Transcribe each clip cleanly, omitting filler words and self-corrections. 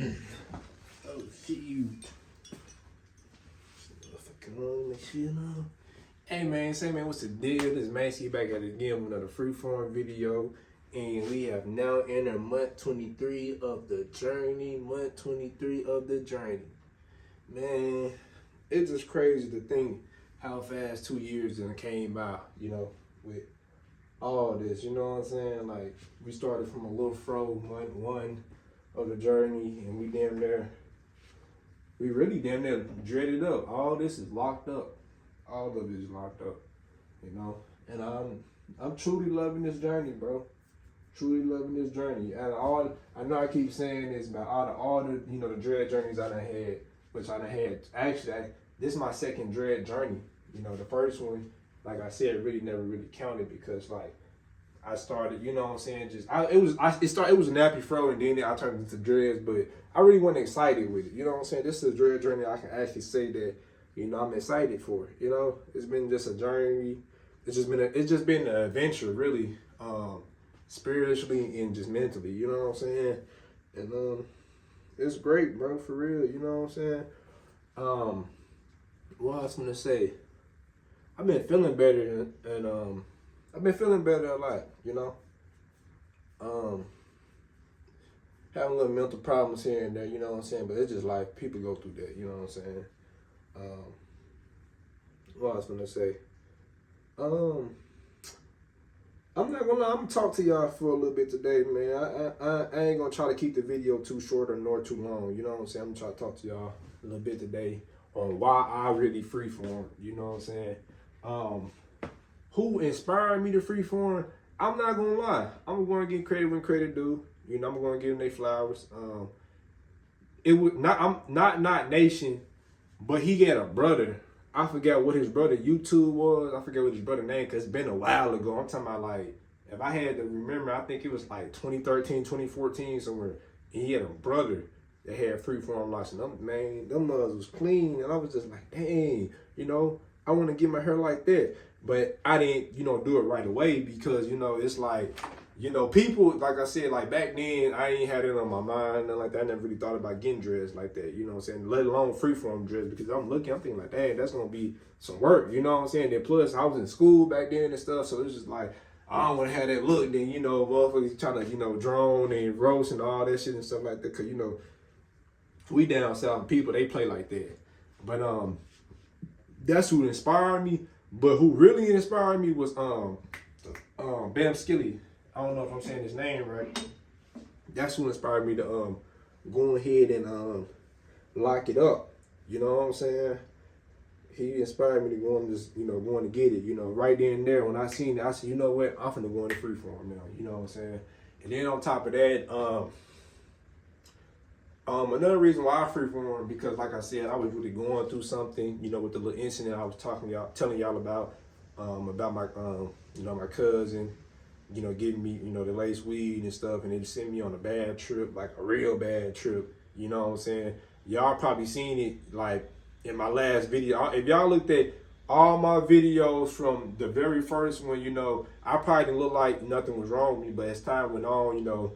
Oh shoot. Hey man, say man, what's the deal? This is Macy back at it again with another freeform video. And we have now entered month 23 of the journey. Month 23 of the journey. Man, it's just crazy to think how fast 2 years done came by, you know, with all this, you know what I'm saying? Like, we started from a little fro month 1 of the journey, and we really damn near dreaded up. All this is locked up. All of it is locked up, you know? And I'm truly loving this journey, bro. Truly loving this journey. And I know I keep saying this, but all the you know, the dread journeys I done had, which I done had, actually, this is my second dread journey. You know, the first one, like I said, really never really counted because, like, I started, you know what I'm saying, it was a nappy fro, and then I turned into dreads, but I really wasn't excited with it, you know what I'm saying? This is a dread journey I can actually say that, you know, I'm excited for it, you know? It's been just a journey. It's just been an adventure, really, spiritually and just mentally, you know what I'm saying? And it's great, bro, for real, you know what I'm saying? What I was gonna say, I've been feeling better, and I've been feeling better a lot, you know? Having little mental problems here and there, you know what I'm saying? But it's just life. People go through that, you know what I'm saying? What I was gonna say? I'm not gonna lie, I'm gonna talk to y'all for a little bit today, man. I ain't gonna try to keep the video too short or nor too long, you know what I'm saying? I'm gonna try to talk to y'all a little bit today on why I really freeform, you know what I'm saying? Who inspired me to freeform? I'm not gonna lie. I'm gonna give credit when credit due. You know, I'm gonna give them their flowers. It was not Nation, but he got a brother. I forgot what his brother YouTube was. I forget what his brother name, because it's been a while ago. I'm talking about, like, if I had to remember, I think it was like 2013, 2014 somewhere. And he had a brother that had freeform license. Them mugs was clean, and I was just like, dang, you know, I want to get my hair like that. But I didn't, you know, do it right away because, you know, it's like, you know, people, like I said, like back then, I ain't had it on my mind, nothing like that. I never really thought about getting dreads like that, you know what I'm saying? Let alone freeform dreads, because I'm thinking like, dang, that's going to be some work, you know what I'm saying? Then plus, I was in school back then and stuff, so it's just like, I don't want to have that look. Then, you know, motherfuckers trying to, you know, drone and roast and all that shit and stuff like that, because, you know, we down south people, they play like that. But that's who inspired me. But who really inspired me was Bam Skilly. I don't know if I'm saying his name right. That's who inspired me to go ahead and lock it up. You know what I'm saying? He inspired me to go and just, you know, going to get it. You know, right then and there when I seen it, I said, you know what, I'm finna go into freeform now. You know what I'm saying? And then on top of that, another reason why I freeform, because like I said, I was really going through something, you know, with the little incident I was telling y'all about my, you know, my cousin, you know, giving me, you know, the lace weed and stuff, and it sent me on a bad trip, like a real bad trip, you know what I'm saying? Y'all probably seen it, like, in my last video. If y'all looked at all my videos from the very first one, you know, I probably didn't look like nothing was wrong with me, but as time went on, you know,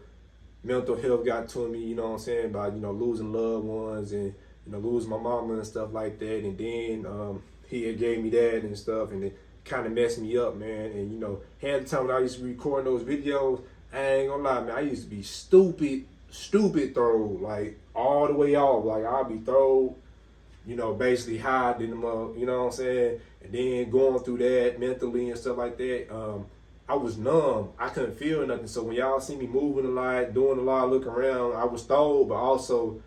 mental health got to me, you know what I'm saying, about, you know, losing loved ones and, you know, losing my mama and stuff like that. And then he had gave me that and stuff, and it kind of messed me up, man. And, you know, had the time when I used to record those videos, I ain't gonna lie, man, I used to be stupid throw, like, all the way off. Like, I'll be throw, you know, basically hiding them up, you know what I'm saying? And then going through that mentally and stuff like that, I was numb. I couldn't feel nothing. So when y'all see me moving a lot, doing a lot, looking around, I was thrown, but also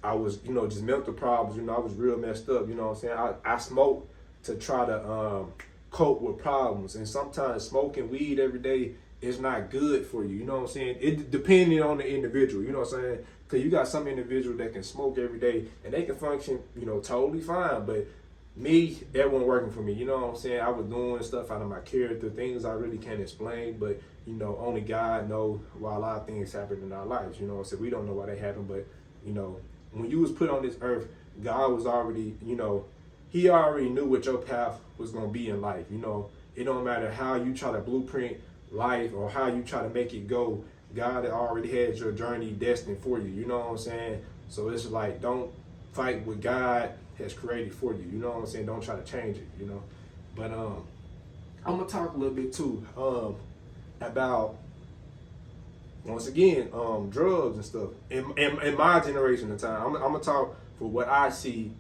I was, you know, just mental problems. You know, I was real messed up. You know what I'm saying? I smoked to try to cope with problems. And sometimes smoking weed every day is not good for you. You know what I'm saying? It depending on the individual. You know what I'm saying? Because you got some individuals that can smoke every day and they can function, you know, totally fine. But me, that wasn't working for me. You know what I'm saying? I was doing stuff out of my character, things I really can't explain, but, you know, only God knows why a lot of things happen in our lives. You know what I'm saying? We don't know why they happen, but, you know, when you was put on this earth, God was already, you know, he already knew what your path was going to be in life. You know, it don't matter how you try to blueprint life or how you try to make it go. God already had your journey destined for you. You know what I'm saying? So it's like, don't fight what God has created for you. You know what I'm saying? Don't try to change it. You know. But I'm gonna talk a little bit too about, once again, drugs and stuff in my generation of time. I'm gonna talk for what I see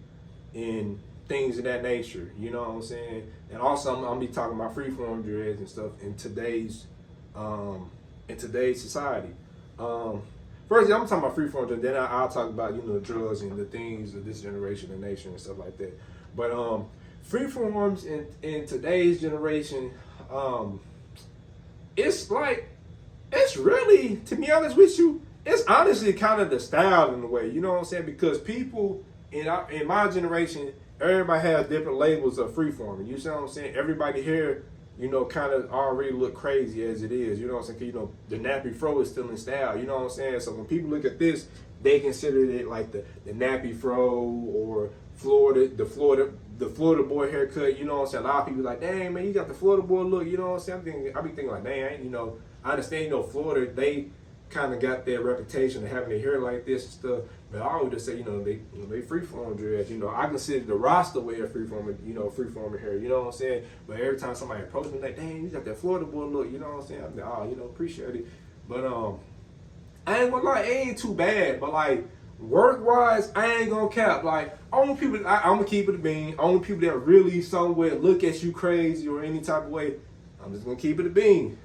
in things of that nature. You know what I'm saying? And also I'm gonna be talking about freeform dreads and stuff in today's society. First, I'm talking about freeform dreads. Then I'll talk about, you know, drugs and the things of this generation and nation and stuff like that. But freeforms in today's generation, it's like, it's really, to be honest with you, it's honestly kind of the style in a way. You know what I'm saying? Because people in my generation, everybody has different labels of freeforming. You see what I'm saying? Everybody here, you know, kind of already look crazy as it is. You know what I'm saying? 'Cause, you know, the nappy fro is still in style. You know what I'm saying? So when people look at this, they consider it like the nappy fro or the Florida boy haircut. You know what I'm saying? A lot of people like, dang man, you got the Florida boy look. You know what I'm saying? I be thinking like, dang, you know, I understand, you know, Florida, they kind of got their reputation of having their hair like this and stuff. But I always just say, you know, they freeform dreads. You know, I consider the roster way of freeforming, you know, freeforming hair. You know what I'm saying? But every time somebody approaches me, like, dang, you got that Florida boy look. You know what I'm saying? I'm like, oh, you know, appreciate it. But I ain't gonna lie, it ain't too bad. But like work wise, I ain't gonna cap. Like only people, I'm gonna keep it a bean. Only people that really somewhere look at you crazy or any type of way, I'm just gonna keep it a bean.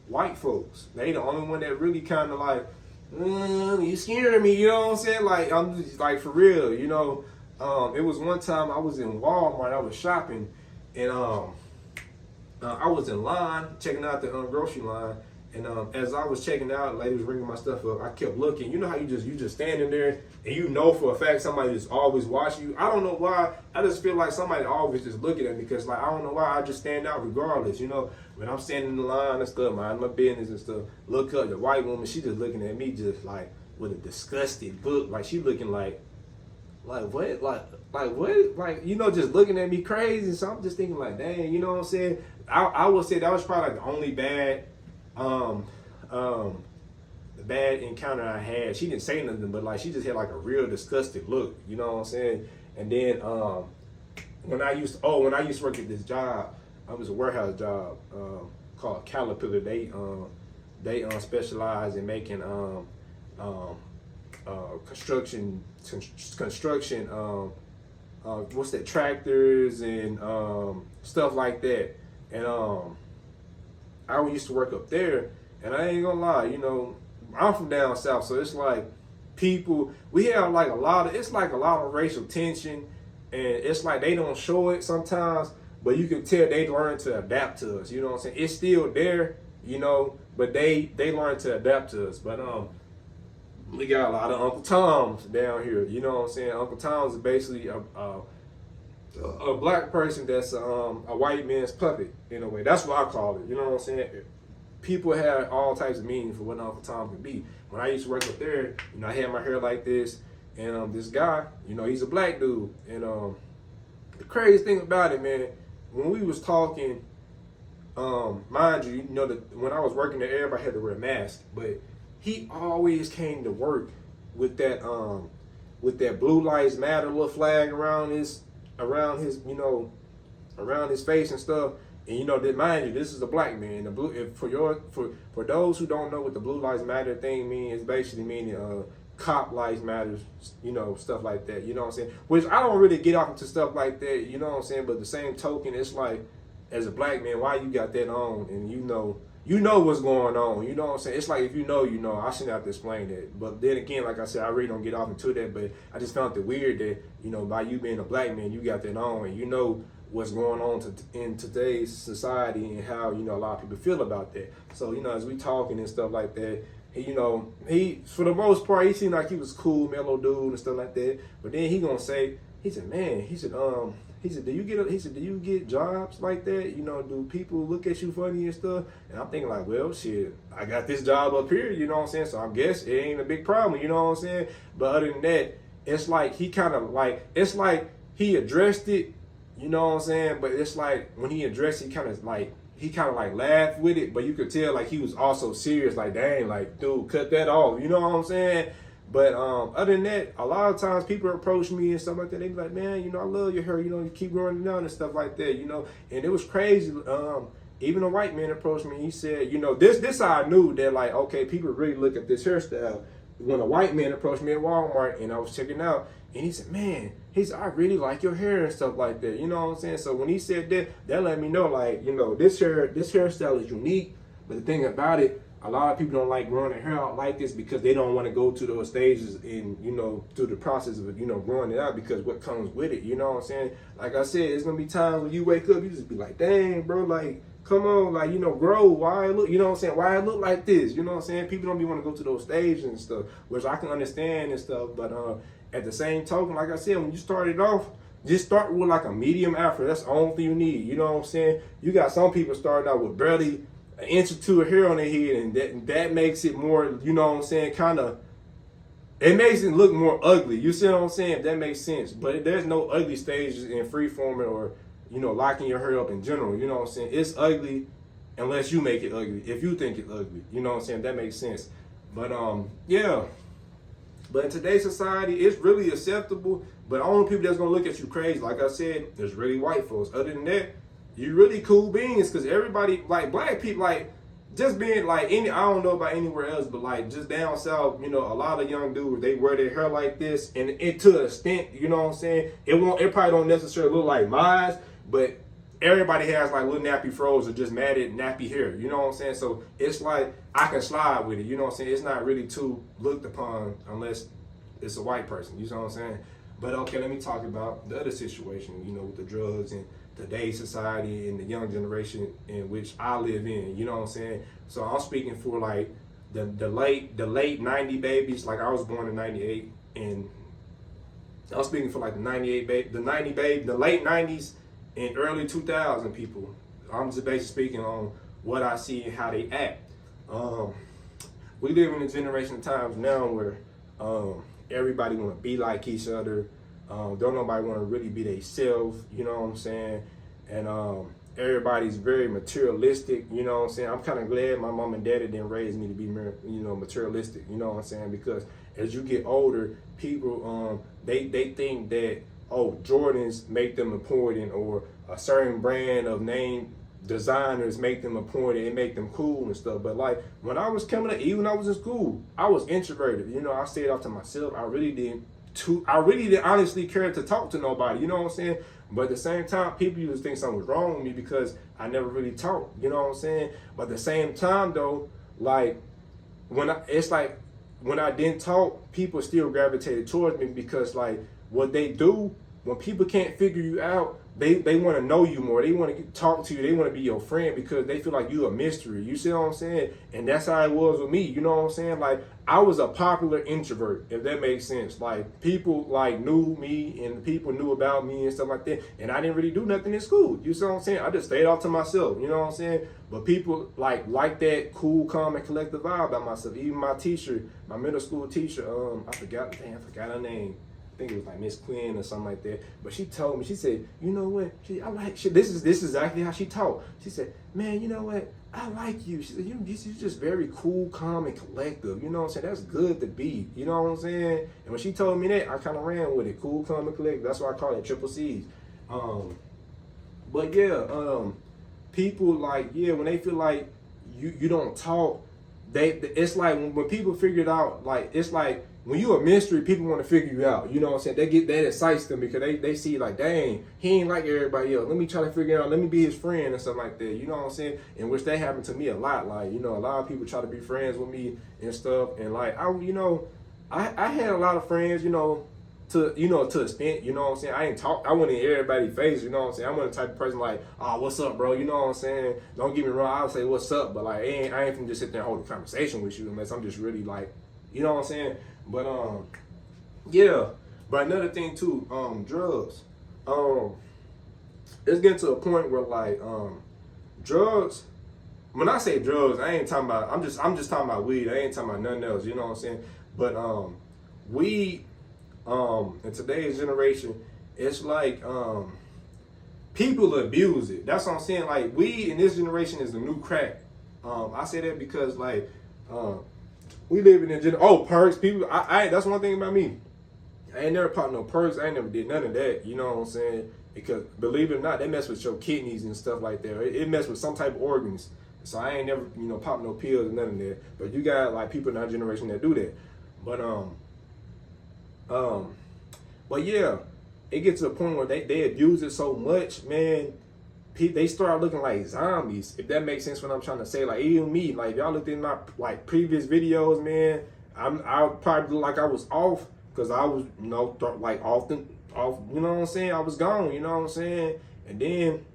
White folks, they the only one that really kind of like, you scaring me, you know what I'm saying? Like, I'm just like, for real, you know. It was one time I was in Walmart, I was shopping, and I was in line, checking out the grocery line, and as I was checking out, lady was ringing my stuff up, I kept looking. You know how you just standing there, and you know for a fact somebody just always watching you? I don't know why, I just feel like somebody always just looking at me, because like, I don't know why, I just stand out regardless, you know? When I'm standing in the line and stuff, mind my business and stuff, look up, the white woman, she just looking at me just like with a disgusted look, like she looking like what, like what, like, you know, just looking at me crazy. So I'm just thinking like, dang, you know what I'm saying? I would say that was probably like the only bad, the bad encounter I had. She didn't say nothing, but like she just had like a real disgusted look, you know what I'm saying? And then when I used to work at this job, it was a warehouse job called Caterpillar. They specialize in making construction what's that, tractors and stuff like that. And I used to work up there, and I ain't gonna lie, you know, I'm from down south, so it's like we have like a lot of racial tension, and it's like they don't show it sometimes, but you can tell they learn to adapt to us. You know what I'm saying? It's still there, you know, but they learn to adapt to us. But we got a lot of Uncle Toms down here. You know what I'm saying? Uncle Tom's is basically a black person that's a white man's puppet in a way. That's what I call it. You know what I'm saying? People have all types of meanings for what an Uncle Tom can be. When I used to work up there, you know, I had my hair like this, and this guy, you know, he's a black dude, and the crazy thing about it, man, when we was talking, mind you, you know, when I was working there, everybody had to wear a mask, but he always came to work with that Blue Lives Matter little flag around his you know, around his face and stuff. And you know, mind you, this is a black man. The blue, for those who don't know what the Blue Lives Matter thing means, it's basically meaning cop lives matters, you know, stuff like that. You know what I'm saying? Which I don't really get off into stuff like that. You know what I'm saying? But the same token, it's like, as a black man, why you got that on, and you know what's going on. You know what I'm saying? It's like, if you know, you know. I shouldn't have to explain that. But then again, like I said, I really don't get off into that. But I just found it weird that, you know, by you being a black man, you got that on, and you know what's going on in today's society and how, you know, a lot of people feel about that. So, you know, as we talking and stuff like that, you know, he, for the most part, he seemed like he was cool, mellow dude and stuff like that. But then he said, do you get jobs like that? You know, do people look at you funny and stuff? And I'm thinking like, well, shit, I got this job up here, you know what I'm saying? So I guess it ain't a big problem, you know what I'm saying? But other than that, it's like he kind of like, it's like he addressed it, you know what I'm saying? But it's like when he addressed it, he kind of like he kind of like laughed with it, but you could tell like he was also serious, like, dang, like, dude, cut that off, you know what I'm saying? But other than that, a lot of times people approach me and stuff like that. They be like, man, you know, I love your hair, you know, you keep growing it down and stuff like that, you know. And it was crazy. Even a white man approached me. He said, you know, this how I knew that, like, okay, people really look at this hairstyle. When a white man approached me at Walmart and I was checking out, and he said, man, I really like your hair and stuff like that. You know what I'm saying? So when he said that let me know, like, you know, this hairstyle is unique. But the thing about it, a lot of people don't like growing their hair out like this because they don't want to go to those stages and, you know, through the process of, you know, growing it out, because what comes with it, you know what I'm saying? Like I said, it's going to be times when you wake up, you just be like, dang, bro, like, come on, like, you know, grow. Why it look, you know what I'm saying? Why it look like this? You know what I'm saying? People don't be want to go to those stages and stuff, which I can understand and stuff. But at the same token, like I said, when you started off, just start with like a medium afro. That's the only thing you need. You know what I'm saying? You got some people starting out with barely an inch or two of hair on their head, and that makes it more, you know what I'm saying, kind of, it makes it look more ugly. You see what I'm saying? If that makes sense. But there's no ugly stages in freeforming or, you know, locking your hair up in general. You know what I'm saying? It's ugly unless you make it ugly. If you think it's ugly, you know what I'm saying? That makes sense. But yeah. But in today's society, it's really acceptable. But only people that's gonna look at you crazy, like I said, is really white folks. Other than that, you really cool beings, because everybody, like black people, like just being like I don't know about anywhere else, but like just down south, you know, a lot of young dudes, they wear their hair like this, and it to an extent, you know what I'm saying, it probably don't necessarily look like mine, but everybody has like little nappy froze or just matted nappy hair, you know what I'm saying? So it's like I can slide with it, you know what I'm saying? It's not really too looked upon unless it's a white person, you know what I'm saying? But okay, let me talk about the other situation, you know, with the drugs and today's society and the young generation in which I live in, you know what I'm saying? So I'm speaking for like the late 90 babies, like I was born in 98, and I'm speaking for like the 98 baby, the 90 baby, the late 90s and early 2000 people. I'm just basically speaking on what I see and how they act. We live in a generation of times now where everybody want to be like each other. Don't nobody want to really be themselves, you know what I'm saying? And everybody's very materialistic, you know what I'm saying? I'm kind of glad my mom and daddy didn't raise me to be, you know, materialistic, you know what I'm saying? Because as you get older, people, they think that, oh, Jordans make them important, or a certain brand of name designers make them important, it make them cool and stuff. But like when I was coming up, even when I was in school, I was introverted. You know, I stayed off to myself. I really didn't honestly care to talk to nobody. You know what I'm saying? But at the same time, people used to think something was wrong with me because I never really talked. You know what I'm saying? But at the same time, though, like when I didn't talk, people still gravitated towards me, because like what they do when people can't figure you out, they want to know you more. They want to talk to you. They want to be your friend because they feel like you a mystery. You see what I'm saying? And that's how it was with me. You know what I'm saying? Like I was a popular introvert, if that makes sense. Like people like knew me and people knew about me and stuff like that. And I didn't really do nothing in school. You see what I'm saying? I just stayed off to myself. You know what I'm saying? But people like that cool, calm, and collective vibe about myself. Even my teacher, my middle school teacher, I forgot her name. I think it was like Miss Quinn or something like that. But she told me, she said, you know what? This is exactly how she talked. She said, man, you know what? I like you. She said, you're just very cool, calm, and collective. You know what I'm saying? That's good to be. You know what I'm saying? And when she told me that, I kind of ran with it. Cool, calm, and collective. That's why I call it triple C's. But yeah, people like, yeah, when they feel like you don't talk, it's like when people figure it out, like it's like when you a mystery, people want to figure you out. You know what I'm saying? That excites them because they see like, dang, he ain't like everybody else. Let me try to figure it out. Let me be his friend and stuff like that. You know what I'm saying? And which that happened to me a lot. Like, you know, a lot of people try to be friends with me and stuff. And like, I had a lot of friends, to an extent, you know what I'm saying? I went in everybody's face, you know what I'm saying? I'm the type of person like, oh, what's up, bro? You know what I'm saying? Don't get me wrong, I'll say what's up, but like, I ain't finna just sit there and hold a conversation with you unless I'm just really like, you know what I'm saying? But yeah. But another thing too, drugs. It's getting to a point where like drugs. When I say drugs, I ain't talking about. I'm just talking about weed. I ain't talking about nothing else. You know what I'm saying? But weed. In today's generation, it's like people abuse it. That's what I'm saying. Like, weed in this generation is the new crack. I say that because like we live in a perks. People, I that's one thing about me. I ain't never popped no perks. I ain't never did none of that. You know what I'm saying? Because believe it or not, they mess with your kidneys and stuff like that. It mess with some type of organs. So I ain't never, popped no pills and none of that. But you got like people in our generation that do that. But yeah, it gets to the point where they abuse it so much, man. They start looking like zombies, if that makes sense what I'm trying to say. Like, even me, like, if y'all looked in my like previous videos, man, I probably look like I was off, because I was, like off, you know what I'm saying? I was gone, you know what I'm saying? And then,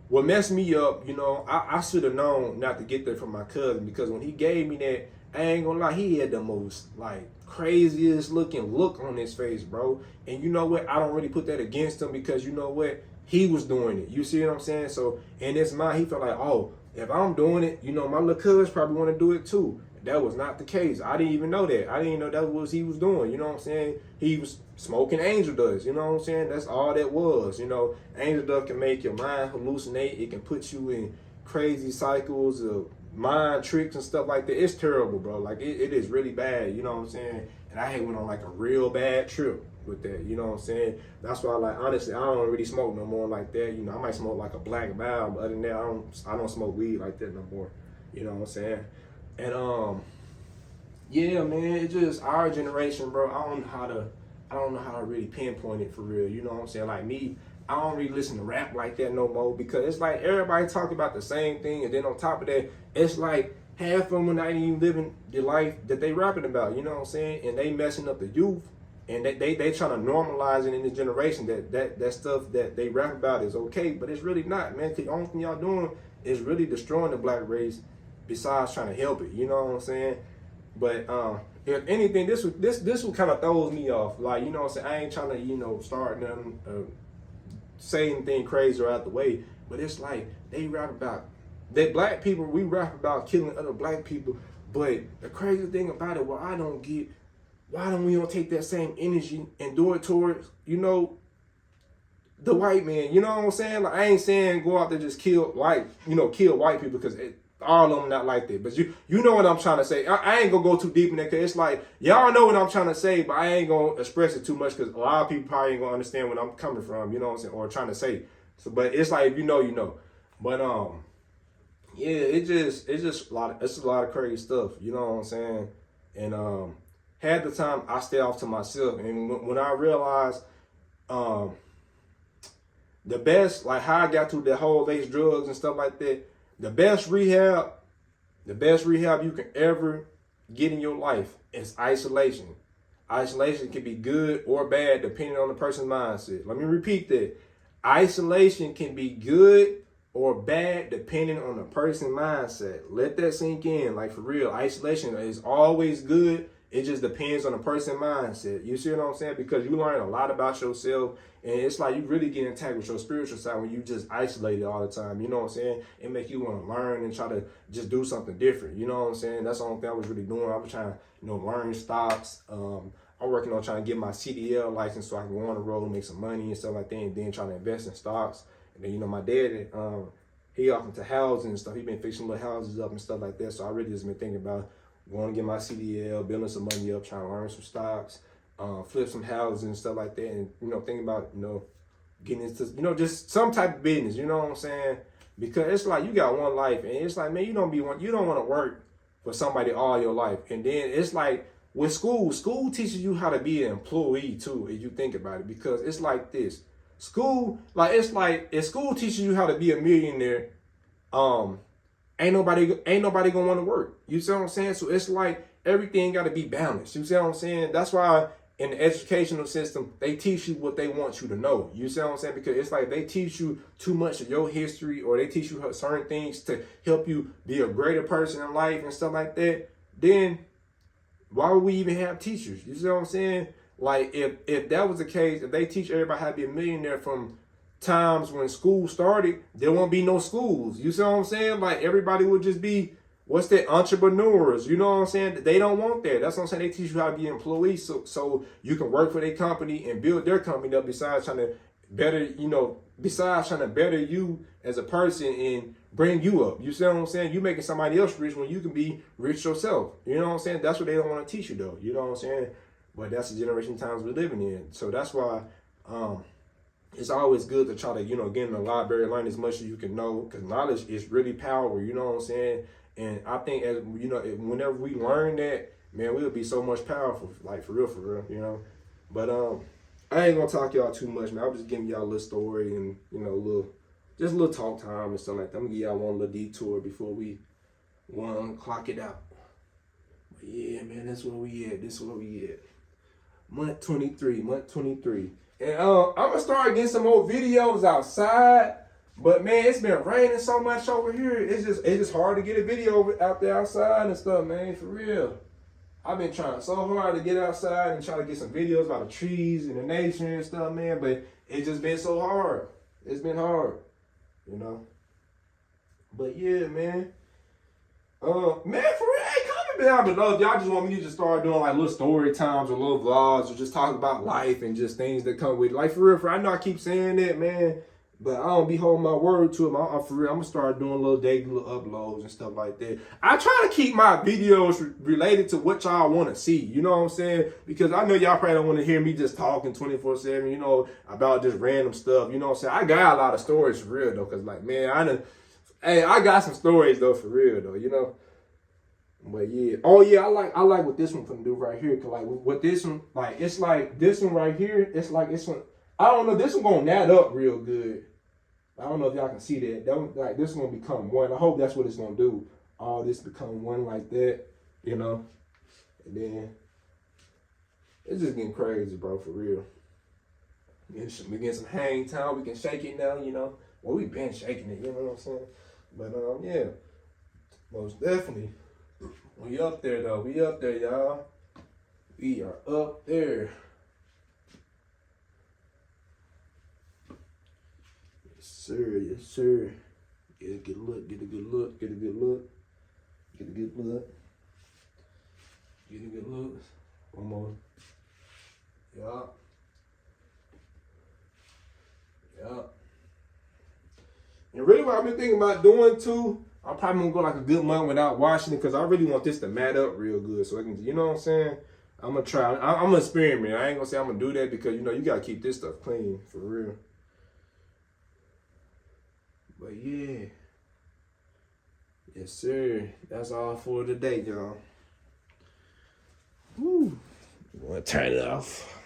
what messed me up, I should have known not to get that from my cousin, because when he gave me that, I ain't gonna lie, he had the most like craziest looking look on his face, bro. And you know what? I don't really put that against him, because you know what? He was doing it. You see what I'm saying? So in his mind, he felt like, oh, if I'm doing it, my little cuz probably want to do it too. That was not the case. I didn't even know that. I didn't know that was he was doing. You know what I'm saying? He was smoking angel dust. You know what I'm saying? That's all that was. Angel dust can make your mind hallucinate. It can put you in crazy cycles of mind tricks and stuff like that. It's terrible, bro. Like, it is really bad. You know what I'm saying? And I had went on like a real bad trip with that. You know what I'm saying? That's why, like, honestly, I don't really smoke no more like that. I might smoke like a black valve, but other than that, I don't smoke weed like that no more. You know what I'm saying? And yeah, man, it's just our generation, bro. I don't know how to really pinpoint it for real. You know what I'm saying? Like me, I don't really listen to rap like that no more, because it's like everybody talking about the same thing, and then on top of that, it's like half of them are not even living the life that they rapping about. You know what I'm saying? And they messing up the youth, and they trying to normalize it in this generation that stuff that they rap about is okay, but it's really not, man. The only thing y'all doing is really destroying the black race, besides trying to help it. You know what I'm saying? But if anything, this what kind of throws me off. Like, you know what I'm saying? I ain't trying to start nothing, say anything crazy or out the way, but it's like they rap about that black people. We rap about killing other black people, but the crazy thing about it, what I don't get, why don't we take that same energy and do it towards the white man? You know what I'm saying? Like, I ain't saying go out there just kill white people, because all of them not like that. But you know what I'm trying to say. I ain't gonna go too deep in that, because it's like, y'all know what I'm trying to say, but I ain't gonna express it too much, because a lot of people probably ain't gonna understand what I'm coming from, you know what I'm saying, or trying to say. So, but it's like, if you know. But yeah, it's just a lot of crazy stuff, you know what I'm saying? And half the time I stay off to myself, and when I realized the best, like how I got through the whole lace drugs and stuff like that, the best rehab you can ever get in your life is isolation. Isolation can be good or bad depending on the person's mindset. Let me repeat that. Isolation can be good or bad depending on the person's mindset. Let that sink in. Like, for real, isolation is always good. It just depends on the person's mindset. You see what I'm saying? Because you learn a lot about yourself, and it's like you really get in touch with your spiritual side when you just isolated all the time. You know what I'm saying? It makes you want to learn and try to just do something different. You know what I'm saying? That's the only thing I was really doing. I was trying to, learn stocks. I'm working on trying to get my CDL license so I can go on the road and make some money and stuff like that, and then trying to invest in stocks. And then, my dad, he off into housing and stuff. He been fixing little houses up and stuff like that. So I really just been thinking about going to get my CDL, building some money up, trying to learn some stocks, flip some houses and stuff like that. And, thinking about, getting into, just some type of business, you know what I'm saying? Because it's like, you got one life, and it's like, man, you don't want to work for somebody all your life. And then it's like, with school teaches you how to be an employee too, if you think about it, because it's like this. School, if school teaches you how to be a millionaire, ain't nobody gonna want to work. You see what I'm saying? So it's like everything got to be balanced. You see what I'm saying? That's why in the educational system, they teach you what they want you to know. You see what I'm saying? Because it's like they teach you too much of your history, or they teach you certain things to help you be a greater person in life and stuff like that. Then why would we even have teachers? You see what I'm saying? Like, if that was the case, if they teach everybody how to be a millionaire from times when school started, there won't be no schools. You see what I'm saying? Like, everybody would just be, entrepreneurs. You know what I'm saying? They don't want that. That's what I'm saying. They teach you how to be employees so you can work for their company and build their company up, besides trying to better, you know, besides trying to better you as a person and bring you up. You see what I'm saying? You making somebody else rich when you can be rich yourself. You know what I'm saying? That's what they don't want to teach you though. You know what I'm saying? But that's the generation times we're living in. So that's why it's always good to try to, you know, get in the library, learn as much as you can know, because knowledge is really power. You know what I'm saying? And I think, as you know, whenever we learn that, man, we'll be so much powerful, like for real, you know. But I ain't gonna talk y'all too much, man. I'm just giving y'all a little story and, you know, just a little talk time and stuff like that. I'm gonna give y'all one little detour before we clock it out. But yeah, man, that's where we at. This is where we at. Month 23. And I'm gonna start getting some more videos outside. But man, it's been raining so much over here. It's just hard to get a video out there outside and stuff, man, for real. I've been trying so hard to get outside and try to get some videos about the trees and the nature and stuff, man, but it's just been so hard. It's been hard, you know. But yeah, man. Man, for real, hey, comment down below if y'all just want me to just start doing like little story times or little vlogs or just talk about life and just things that come with it. Like for real, I know I keep saying that, man, but I don't be holding my word to it. I'm for real, I'm gonna start doing little daily little uploads and stuff like that. I try to keep my videos related to what y'all want to see, you know what I'm saying? Because I know y'all probably don't want to hear me just talking 24/7, you know, about just random stuff, you know what I'm saying? I got a lot of stories for real though, because like, man, I got some stories though, for real though, you know. But yeah, oh yeah, I like what this one can do right here. Cause like what this one, like it's like this one right here. It's like this one. I don't know. This one gonna knot up real good. I don't know if y'all can see that. That one, like this one gonna become one. I hope that's what it's gonna do. All this become one like that, you know. And then it's just getting crazy, bro, for real. We get some hang time. We can shake it now, you know. Well, we been shaking it, you know what I'm saying? But yeah, most definitely. We up there though. We up there, y'all. We are up there. Yes, sir. Yes, sir. Get a good look. Get a good look. Get a good look. Get a good look. Get a good look. One more. Yup. Yup. And really what I've been thinking about doing too, I'm probably gonna go like a good month without washing it because I really want this to mat up real good so I can, you know what I'm saying? I'm gonna try. I'm gonna experiment. I ain't gonna say I'm gonna do that because, you know, you gotta keep this stuff clean for real. But yeah. Yes, sir. That's all for today, y'all. Woo. I'm gonna turn it off.